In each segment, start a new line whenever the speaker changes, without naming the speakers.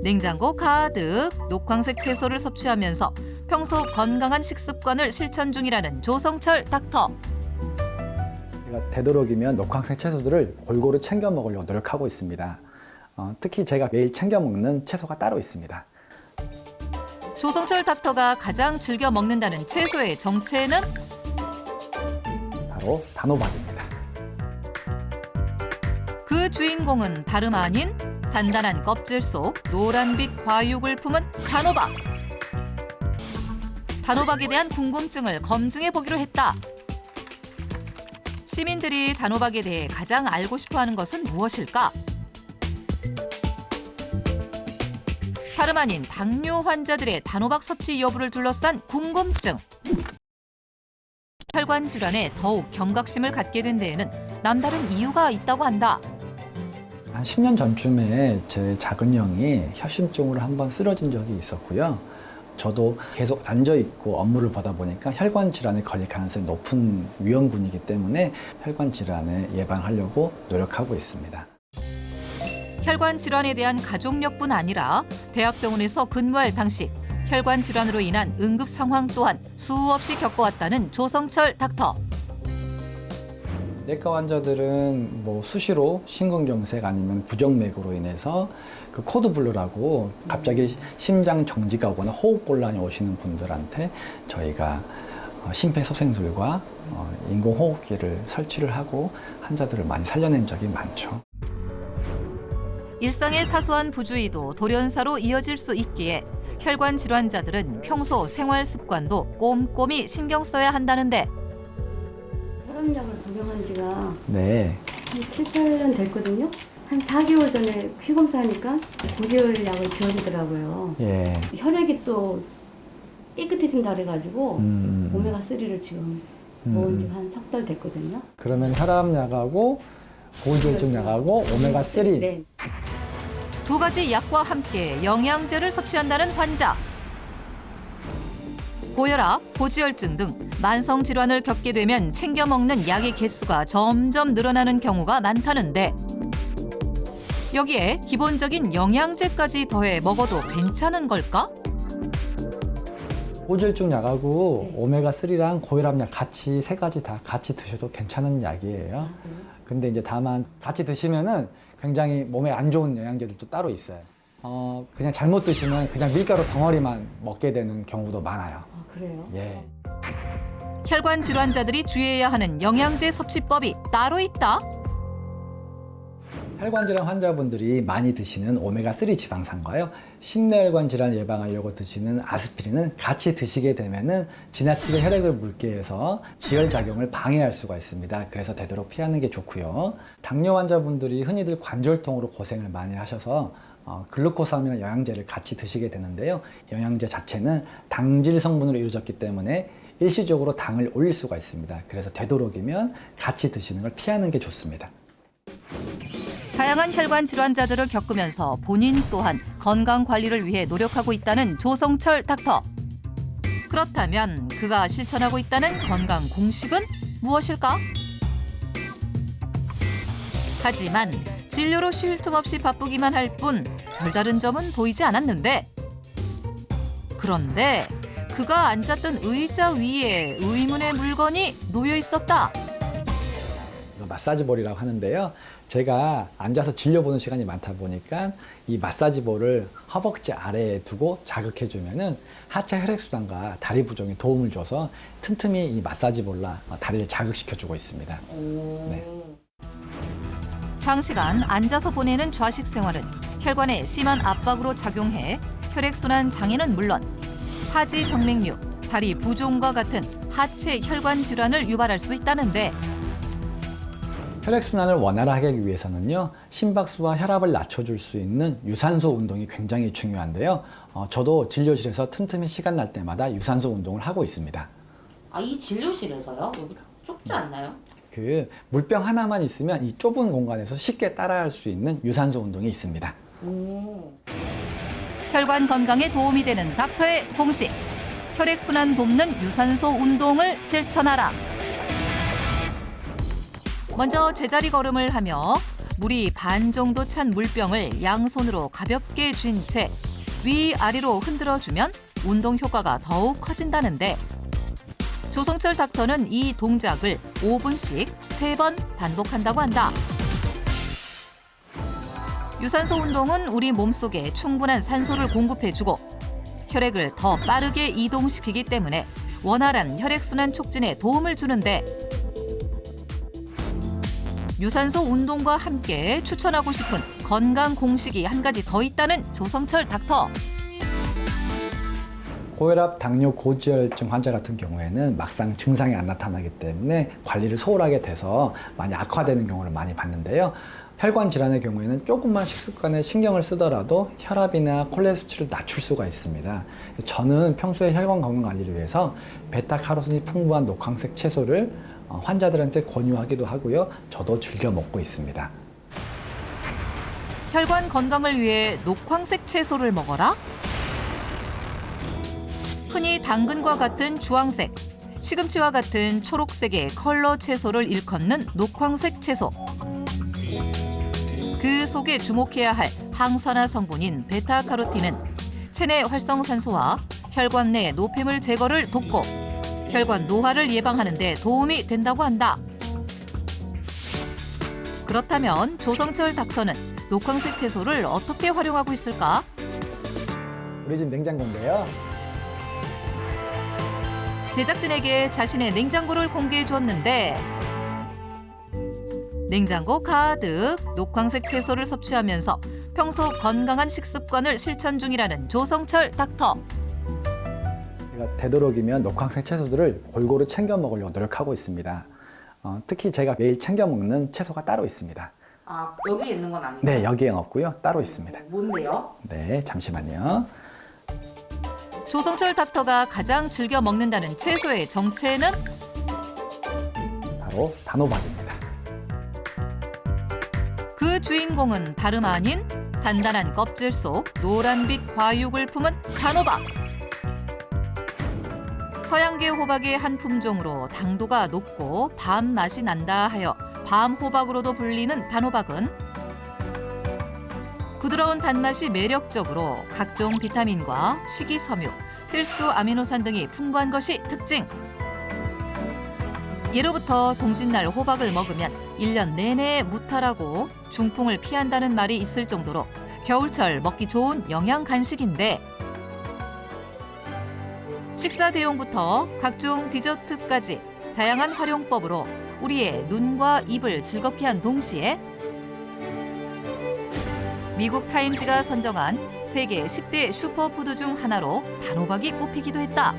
냉장고 가득 녹황색 채소를 섭취하면서 평소 건강한 식습관을 실천 중이라는 조성철 닥터.
제가 되도록이면 녹황색 채소들을 골고루 챙겨 먹으려고 노력하고 있습니다. 특히 제가 매일 챙겨 먹는 채소가 따로 있습니다.
조성철 닥터가 가장 즐겨 먹는다는 채소의 정체는
바로 단호박입니다.
그 주인공은 다름 아닌 단단한 껍질 속 노란빛 과육을 품은 단호박. 단호박에 대한 궁금증을 검증해 보기로 했다. 시민들이 단호박에 대해 가장 알고 싶어하는 것은 무엇일까? 다름 아닌 당뇨 환자들의 단호박 섭취 여부를 둘러싼 궁금증. 혈관 질환에 더욱 경각심을 갖게 된 데에는 남다른 이유가 있다고 한다.
한 10년 전쯤에 제 작은 형이 협심증으로 한번 쓰러진 적이 있었고요. 저도 계속 앉아있고 업무를 보다 보니까 혈관 질환에 걸릴 가능성이 높은 위험군이기 때문에 혈관 질환을 예방하려고 노력하고 있습니다.
혈관 질환에 대한 가족력뿐 아니라 대학병원에서 근무할 당시 혈관 질환으로 인한 응급 상황 또한 수없이 겪어왔다는 조성철 닥터.
내과 환자들은 수시로 심근경색 아니면 부정맥으로 인해서 그 코드블루라고 갑자기 심장 정지가 오거나 호흡곤란이 오시는 분들한테 저희가 심폐소생술과 인공호흡기를 설치를 하고 환자들을 많이 살려낸 적이 많죠.
일상의 사소한 부주의도 돌연사로 이어질 수 있기에 혈관 질환자들은 평소 생활 습관도 꼼꼼히 신경 써야 한다는데
혈압약을 복용한 지가
네.
한 7, 8년 됐거든요. 한 4개월 전에 피검사하니까 고지혈약을 지어주더라고요.
예.
혈액이 또 깨끗해진다 그래가지고 오메가3를 지금 먹은 지가 한 석 달 됐거든요.
그러면 혈압약하고 고지혈증약하고 오메가3.
네.
두 가지 약과 함께 영양제를 섭취한다는 환자. 고혈압, 고지혈증 등 만성 질환을 겪게 되면 챙겨 먹는 약의 개수가 점점 늘어나는 경우가 많다는데 여기에 기본적인 영양제까지 더해 먹어도 괜찮은 걸까?
고지혈증 약하고
네.
오메가3랑 고혈압약 같이 세 가지 다 같이 드셔도 괜찮은 약이에요. 근데 이제 다만 같이 드시면은 굉장히 몸에 안 좋은 영양제들도 따로 있어요. 그냥 잘못 드시면 그냥 밀가루 덩어리만 먹게 되는 경우도 많아요.
아, 그래요?
예.
혈관 질환자들이 주의해야 하는 영양제 섭취법이 따로 있다.
혈관 질환 환자분들이 많이 드시는 오메가3 지방산과요, 심내혈관 질환을 예방하려고 드시는 아스피린은 같이 드시게 되면은 지나치게 혈액을 묽게 해서 지혈작용을 방해할 수가 있습니다. 그래서 되도록 피하는 게 좋고요. 당뇨 환자분들이 흔히들 관절통으로 고생을 많이 하셔서 글루코사민이나 영양제를 같이 드시게 되는데요. 영양제 자체는 당질 성분으로 이루어졌기 때문에 일시적으로 당을 올릴 수가 있습니다. 그래서 되도록이면 같이 드시는 걸 피하는 게 좋습니다.
다양한 혈관 질환자들을 겪으면서 본인 또한 건강 관리를 위해 노력하고 있다는 조성철 닥터. 그렇다면 그가 실천하고 있다는 건강 공식은 무엇일까? 하지만 진료로 쉴 틈 없이 바쁘기만 할 뿐 별다른 점은 보이지 않았는데 그런데 그가 앉았던 의자 위에 의문의 물건이 놓여 있었다.
마사지볼이라고 하는데요. 제가 앉아서 진료보는 시간이 많다 보니까 이 마사지볼을 허벅지 아래에 두고 자극해주면은 하체 혈액순환과 다리 부종에 도움을 줘서 틈틈이 이 마사지볼로 다리를 자극시켜주고 있습니다. 네.
장시간 앉아서 보내는 좌식 생활은 혈관에 심한 압박으로 작용해 혈액순환 장애는 물론 하지 정맥류, 다리 부종과 같은 하체 혈관 질환을 유발할 수 있다는데
혈액순환을 원활하게 하기 위해서는요, 심박수와 혈압을 낮춰줄 수 있는 유산소 운동이 굉장히 중요한데요. 저도 진료실에서 틈틈이 시간 날 때마다 유산소 운동을 하고 있습니다.
아, 이 진료실에서요? 여기 좁지 않나요?
그 물병 하나만 있으면 이 좁은 공간에서 쉽게 따라할 수 있는 유산소 운동이 있습니다.
혈관 건강에 도움이 되는 닥터의 공식. 혈액순환 돕는 유산소 운동을 실천하라. 먼저 제자리 걸음을 하며 물이 반 정도 찬 물병을 양손으로 가볍게 쥔 채 위아래로 흔들어주면 운동 효과가 더욱 커진다는데 조성철 닥터는 이 동작을 5분씩 3번 반복한다고 한다. 유산소 운동은 우리 몸속에 충분한 산소를 공급해주고 혈액을 더 빠르게 이동시키기 때문에 원활한 혈액순환 촉진에 도움을 주는데 유산소 운동과 함께 추천하고 싶은 건강 공식이 한 가지 더 있다는 조성철 닥터.
고혈압, 당뇨, 고지혈증 환자 같은 경우에는 막상 증상이 안 나타나기 때문에 관리를 소홀하게 돼서 많이 악화되는 경우를 많이 봤는데요. 혈관 질환의 경우에는 조금만 식습관에 신경을 쓰더라도 혈압이나 콜레스테롤을 낮출 수가 있습니다. 저는 평소에 혈관 건강 관리를 위해서 베타카로틴이 풍부한 녹황색 채소를 환자들한테 권유하기도 하고요. 저도 즐겨 먹고 있습니다.
혈관 건강을 위해 녹황색 채소를 먹어라? 흔히 당근과 같은 주황색, 시금치와 같은 초록색의 컬러 채소를 일컫는 녹황색 채소. 그 속에 주목해야 할 항산화 성분인 베타카로틴은 체내 활성산소와 혈관 내 노폐물 제거를 돕고 혈관 노화를 예방하는 데 도움이 된다고 한다. 그렇다면 조성철 닥터는 녹황색 채소를 어떻게 활용하고 있을까?
우리 집 냉장고인데요.
제작진에게 자신의 냉장고를 공개해 주었는데 냉장고 가득 녹황색 채소를 섭취하면서 평소 건강한 식습관을 실천 중이라는 조성철 닥터.
제가 되도록이면 녹황색 채소들을 골고루 챙겨 먹으려고 노력하고 있습니다. 특히 제가 매일 챙겨 먹는 채소가 따로 있습니다.
아, 여기 있는 건 아니고?
네, 여기엔 없고요. 따로 있습니다.
뭔데요?
네, 잠시만요.
조성철 닥터가 가장 즐겨 먹는다는 채소의 정체는
바로 단호박입니다.
그 주인공은 다름 아닌 단단한 껍질 속 노란빛 과육을 품은 단호박. 서양계 호박의 한 품종으로 당도가 높고 밤 맛이 난다 하여 밤호박으로도 불리는 단호박은 부드러운 단맛이 매력적으로 각종 비타민과 식이섬유, 필수 아미노산 등이 풍부한 것이 특징. 예로부터 동짓날 호박을 먹으면 1년 내내 무탈하고 중풍을 피한다는 말이 있을 정도로 겨울철 먹기 좋은 영양 간식인데 식사 대용부터 각종 디저트까지 다양한 활용법으로 우리의 눈과 입을 즐겁게 한 동시에 미국 타임즈가 선정한 세계 10대 슈퍼푸드 중 하나로 단호박이 뽑히기도 했다.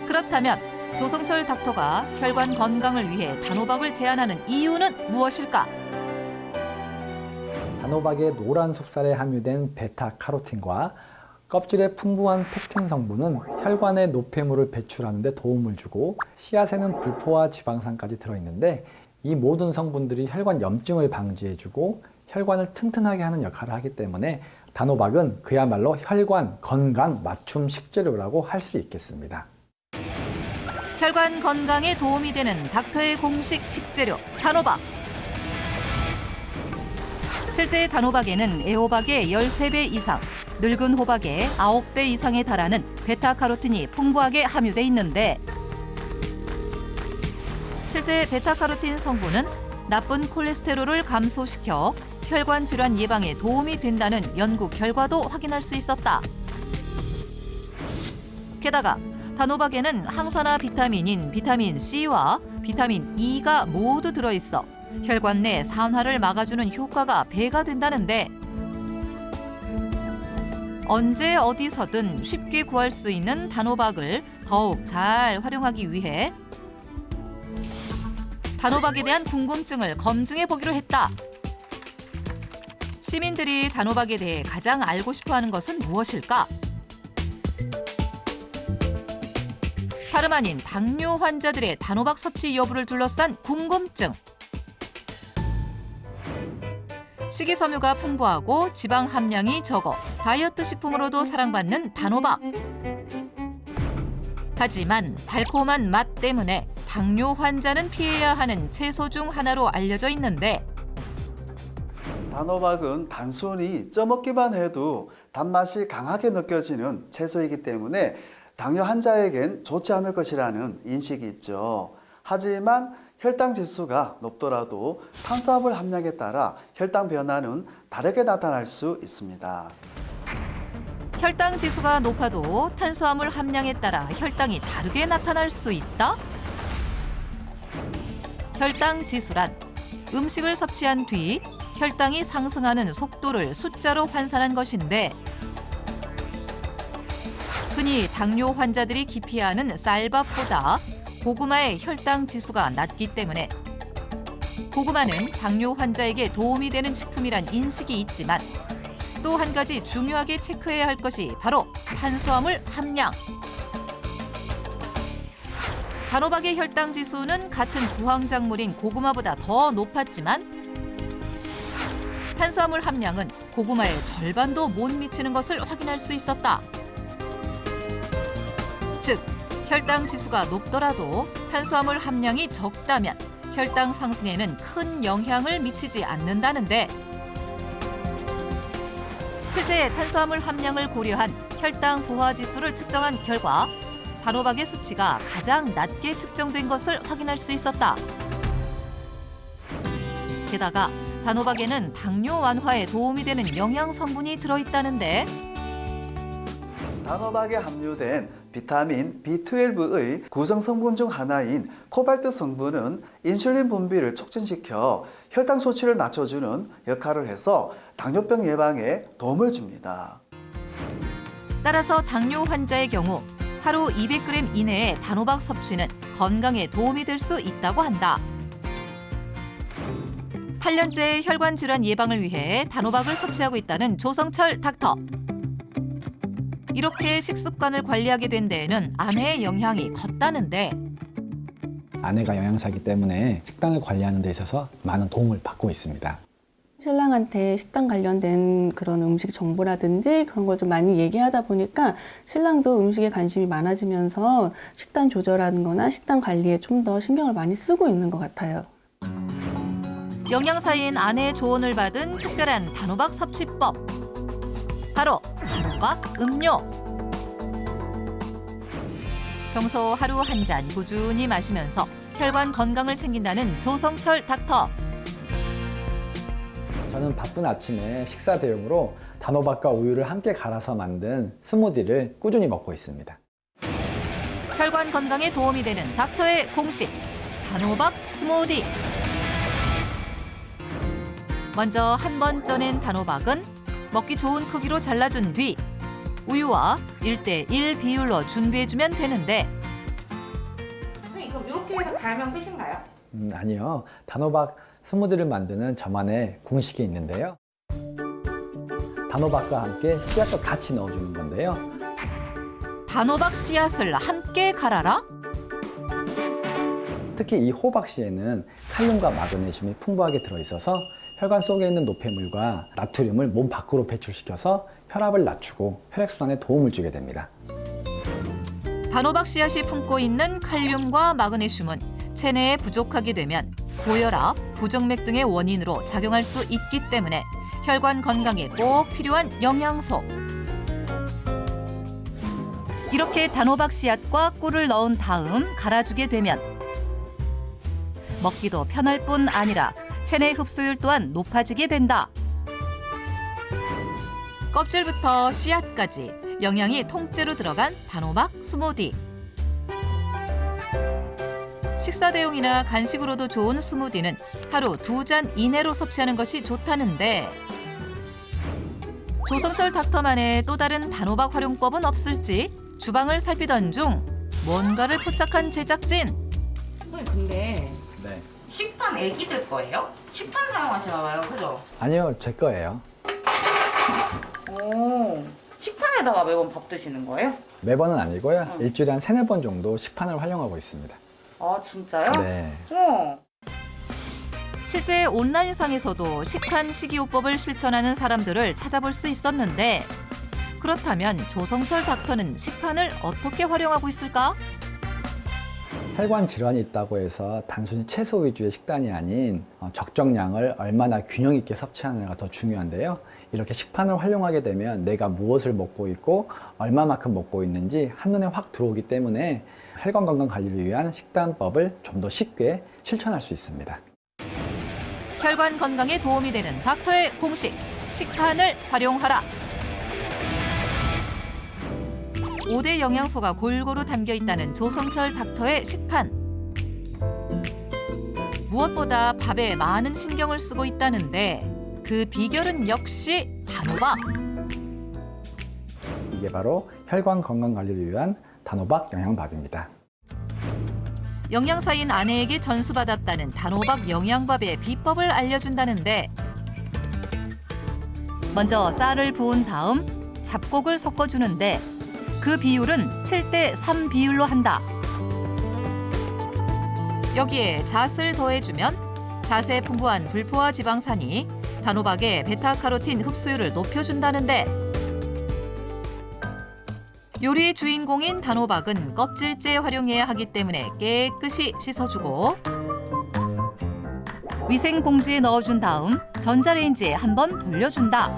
그렇다면 조성철 닥터가 혈관 건강을 위해 단호박을 제안하는 이유는 무엇일까?
단호박의 노란 속살에 함유된 베타카로틴과 껍질의 풍부한 펙틴 성분은 혈관의 노폐물을 배출하는 데 도움을 주고 씨앗에는 불포화 지방산까지 들어있는데 이 모든 성분들이 혈관 염증을 방지해주고 혈관을 튼튼하게 하는 역할을 하기 때문에 단호박은 그야말로 혈관 건강 맞춤 식재료라고 할 수 있겠습니다.
혈관 건강에 도움이 되는 닥터의 공식 식재료 단호박. 실제 단호박에는 애호박의 13배 이상, 늙은 호박의 9배 이상에 달하는 베타카로틴이 풍부하게 함유돼 있는데 실제 베타카로틴 성분은 나쁜 콜레스테롤을 감소시켜 혈관 질환 예방에 도움이 된다는 연구 결과도 확인할 수 있었다. 게다가 단호박에는 항산화 비타민인 비타민 C와 비타민 E가 모두 들어있어 혈관 내 산화를 막아주는 효과가 배가 된다는데 언제 어디서든 쉽게 구할 수 있는 단호박을 더욱 잘 활용하기 위해 단호박에 대한 궁금증을 검증해 보기로 했다. 시민들이 단호박에 대해 가장 알고 싶어하는 것은 무엇일까? 다름 아닌 당뇨 환자들의 단호박 섭취 여부를 둘러싼 궁금증. 식이섬유가 풍부하고 지방 함량이 적어 다이어트 식품으로도 사랑받는 단호박. 하지만 달콤한 맛 때문에 당뇨 환자는 피해야 하는 채소 중 하나로 알려져 있는데
단호박은 단순히 쪄먹기만 해도 단맛이 강하게 느껴지는 채소이기 때문에 당뇨 환자에겐 좋지 않을 것이라는 인식이 있죠. 하지만 혈당 지수가 높더라도 탄수화물 함량에 따라 혈당 변화는 다르게 나타날 수 있습니다.
혈당 지수가 높아도 탄수화물 함량에 따라 혈당이 다르게 나타날 수 있다? 혈당 지수란 음식을 섭취한 뒤 혈당이 상승하는 속도를 숫자로 환산한 것인데 흔히 당뇨 환자들이 기피하는 쌀밥보다 고구마의 혈당 지수가 낮기 때문에 고구마는 당뇨 환자에게 도움이 되는 식품이란 인식이 있지만 또 한 가지 중요하게 체크해야 할 것이 바로 탄수화물 함량. 단호박의 혈당 지수는 같은 구황작물인 고구마보다 더 높았지만 탄수화물 함량은 고구마의 절반도 못 미치는 것을 확인할 수 있었다. 즉, 혈당 지수가 높더라도 탄수화물 함량이 적다면 혈당 상승에는 큰 영향을 미치지 않는다는데 실제 탄수화물 함량을 고려한 혈당 부하 지수를 측정한 결과 단호박의 수치가 가장 낮게 측정된 것을 확인할 수 있었다. 게다가 단호박에는 당뇨 완화에 도움이 되는 영양 성분이 들어있다는데
단호박에 함유된 비타민 B12의 구성 성분 중 하나인 코발트 성분은 인슐린 분비를 촉진시켜 혈당 수치를 낮춰주는 역할을 해서 당뇨병 예방에 도움을 줍니다.
따라서 당뇨 환자의 경우 하루 200g 이내의 단호박 섭취는 건강에 도움이 될 수 있다고 한다. 8년째 혈관 질환 예방을 위해 단호박을 섭취하고 있다는 조성철 닥터. 이렇게 식습관을 관리하게 된 데에는 아내의 영향이 컸다는데
아내가 영양사이기 때문에 식단을 관리하는 데 있어서 많은 도움을 받고 있습니다.
신랑한테 식단 관련된 그런 음식 정보라든지 그런 걸 좀 많이 얘기하다 보니까 신랑도 음식에 관심이 많아지면서 식단 조절하는 거나 식단 관리에 좀 더 신경을 많이 쓰고 있는 것 같아요.
영양사인 아내의 조언을 받은 특별한 단호박 섭취법. 바로 단호박 음료. 평소 하루 한 잔 꾸준히 마시면서 혈관 건강을 챙긴다는 조성철 닥터.
저는 바쁜 아침에 식사 대용으로 단호박과 우유를 함께 갈아서 만든 스무디를 꾸준히 먹고 있습니다.
혈관 건강에 도움이 되는 닥터의 공식. 단호박 스무디. 먼저 한 번 쪄낸 단호박은 먹기 좋은 크기로 잘라준 뒤 우유와 1:1 비율로 준비해주면 되는데
선생님 그럼 이렇게 해서 갈면 끝인가요?
아니요. 단호박 스무디를 만드는 저만의 공식이 있는데요. 단호박과 함께 씨앗도 같이 넣어주는 건데요.
단호박 씨앗을 함께 갈아라?
특히 이 호박씨에는 칼륨과 마그네슘이 풍부하게 들어있어서 혈관 속에 있는 노폐물과 나트륨을 몸 밖으로 배출시켜서 혈압을 낮추고 혈액순환에 도움을 주게 됩니다.
단호박 씨앗이 품고 있는 칼륨과 마그네슘은 체내에 부족하게 되면 고혈압, 부정맥 등의 원인으로 작용할 수 있기 때문에 혈관 건강에 꼭 필요한 영양소. 이렇게 단호박 씨앗과 꿀을 넣은 다음 갈아주게 되면 먹기도 편할 뿐 아니라 체내 흡수율 또한 높아지게 된다. 껍질부터 씨앗까지 영양이 통째로 들어간 단호박 스무디. 식사 대용이나 간식으로도 좋은 스무디는 하루 2잔 이내로 섭취하는 것이 좋다는데 조성철 닥터만의 또 다른 단호박 활용법은 없을지 주방을 살피던 중 뭔가를 포착한 제작진.
선생님 근데
네.
식판 애기들 거예요? 식판 사용하시나 봐요, 그죠?
아니요, 제 거예요.
오, 식판에다가 매번 밥 드시는 거예요?
매번은 아니고요. 일주일에 한 3-4번 정도 식판을 활용하고 있습니다.
아 진짜요?
네.
실제 온라인상에서도 식판 식이요법을 실천하는 사람들을 찾아볼 수 있었는데 그렇다면 조성철 닥터는 식판을 어떻게 활용하고 있을까?
혈관 질환이 있다고 해서 단순히 채소 위주의 식단이 아닌 적정량을 얼마나 균형 있게 섭취하느냐가 더 중요한데요. 이렇게 식판을 활용하게 되면 내가 무엇을 먹고 있고 얼마만큼 먹고 있는지 한눈에 확 들어오기 때문에 혈관 건강 관리를 위한 식단법을 좀 더 쉽게 실천할 수 있습니다.
혈관 건강에 도움이 되는 닥터의 공식, 식판을 활용하라. 5대 영양소가 골고루 담겨 있다는 조성철 닥터의 식판. 무엇보다 밥에 많은 신경을 쓰고 있다는데 그 비결은 역시 단호박.
이게 바로 혈관 건강 관리를 위한 단호박 영양밥입니다.
영양사인 아내에게 전수받았다는 단호박 영양밥의 비법을 알려준다는데 먼저 쌀을 부은 다음 잡곡을 섞어주는데 그 비율은 7:3 비율로 한다. 여기에 잣을 더해주면 잣에 풍부한 불포화 지방산이 단호박의 베타카로틴 흡수율을 높여준다는데 요리의 주인공인 단호박은 껍질째 활용해야 하기 때문에 깨끗이 씻어주고 위생봉지에 넣어준 다음 전자레인지에 한번 돌려준다.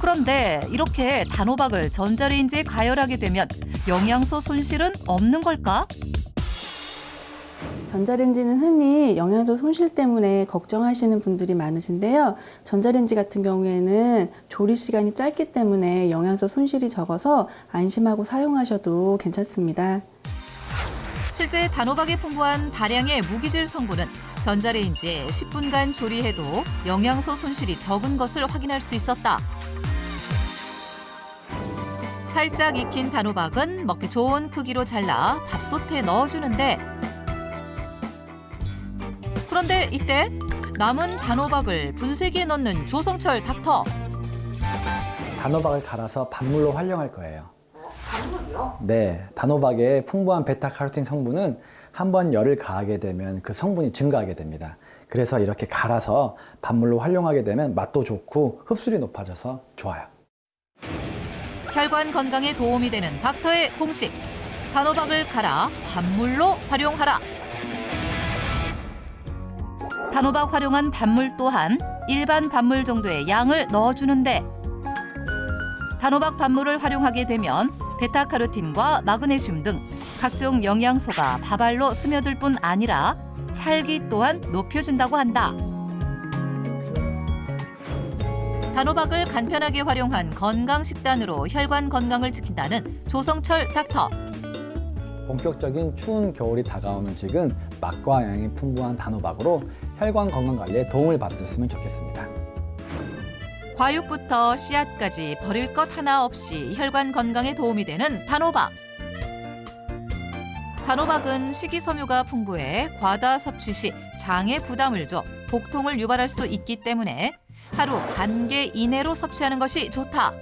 그런데 이렇게 단호박을 전자레인지에 가열하게 되면 영양소 손실은 없는 걸까?
전자레인지는 흔히 영양소 손실 때문에 걱정하시는 분들이 많으신데요. 전자레인지 같은 경우에는 조리 시간이 짧기 때문에 영양소 손실이 적어서 안심하고 사용하셔도 괜찮습니다.
실제 단호박에 풍부한 다량의 무기질 성분은 전자레인지에 10분간 조리해도 영양소 손실이 적은 것을 확인할 수 있었다. 살짝 익힌 단호박은 먹기 좋은 크기로 잘라 밥솥에 넣어주는데 그런데 이때 남은 단호박을 분쇄기에 넣는 조성철 닥터.
단호박을 갈아서 밥물로 활용할 거예요.
단물이요?
네, 단호박의 풍부한 베타카로틴 성분은 한번 열을 가하게 되면 그 성분이 증가하게 됩니다. 그래서 이렇게 갈아서 밥물로 활용하게 되면 맛도 좋고 흡수율이 높아져서 좋아요.
혈관 건강에 도움이 되는 닥터의 공식. 단호박을 갈아 밥물로 활용하라. 단호박 활용한 밥물 또한 일반 밥물 정도의 양을 넣어주는데 단호박 밥물을 활용하게 되면 베타카로틴과 마그네슘 등 각종 영양소가 밥알로 스며들 뿐 아니라 찰기 또한 높여준다고 한다. 단호박을 간편하게 활용한 건강 식단으로 혈관 건강을 지킨다는 조성철 닥터.
본격적인 추운 겨울이 다가오는 지금 맛과 영양이 풍부한 단호박으로 혈관 건강 관리에 도움을 받으셨으면 좋겠습니다.
과육부터 씨앗까지 버릴 것 하나 없이 혈관 건강에 도움이 되는 단호박. 단호박은 식이섬유가 풍부해 과다 섭취 시 장에 부담을 줘 복통을 유발할 수 있기 때문에 하루 반 개 이내로 섭취하는 것이 좋다.